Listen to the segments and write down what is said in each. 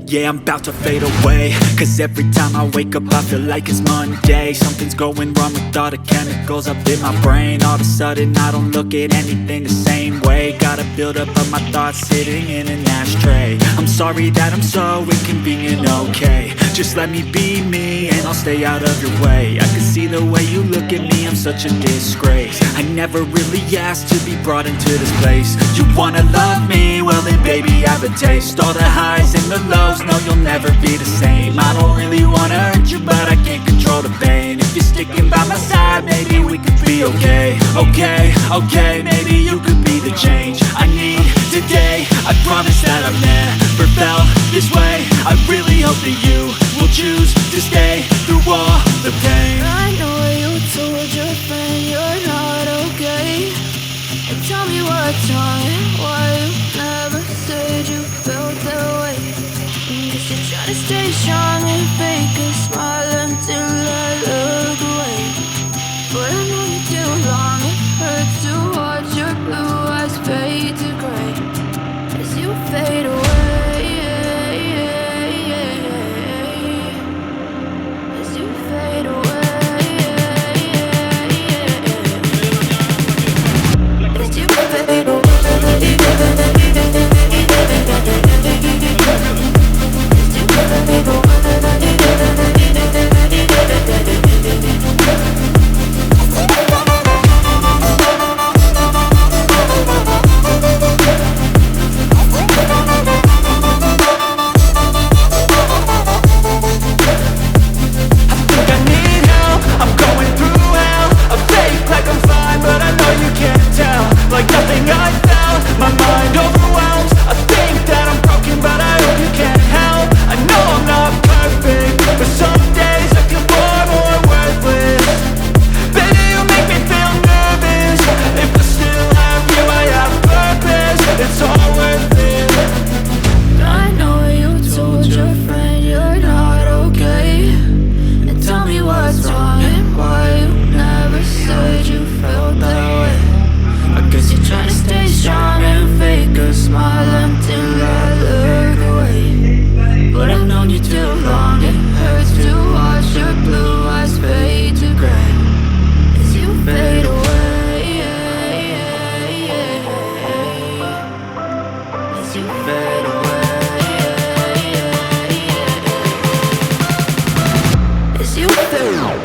Yeah, I'm about to fade away, cause every time I wake up I feel like it's Monday. Something's going wrong with all the chemicals up in my brain. All of a sudden I don't look at anything the same way. Gotta build up of my thoughts sitting in an ashtray. I'm sorry that I'm so inconvenient, okay. Just let me be me and I'll stay out of your way. I can see the way you look at me, I'm such a disgrace. I never really asked to be brought into this place. You wanna love me? Well then baby have a taste. All the highs and the lows, no you'll never be the same. I don't really wanna hurt you but I can't control the pain. If you're sticking by my side maybe we could be okay. Okay, maybe you could be the change I need today. I promise that I've never felt this way. I really hope that you will choose to stay through all the pain. I know you told your friend you're not okay, and tell me what's wrong and why you never said you felt that way. Guess you're trying to stay strong and fake a smile until I look away. But I know you too long, it hurts to watch your blue eyes fade to gray as you fade away. As you fade away. As you fade away. Like nothing I felt, my mind overwhelms. I think that I'm broken, but I hope you can't help. I know I'm not perfect, but some days I feel far more worthless. Baby, you make me feel nervous. If I still have you, I have purpose. It's all worth it. I know you told your friend you're not okay, and tell me what's wrong and why you never said you felt that way. I guess you're trying to stay strong and fake a smile until I look away. But I've known you too long, it hurts to watch your blue eyes fade to gray as you fade away. As you fade away. As you fade away.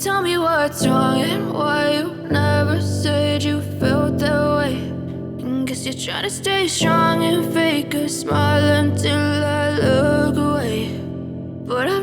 Tell me what's wrong and why you never said you felt that way. And guess you're trying to stay strong and fake a smile until I look away.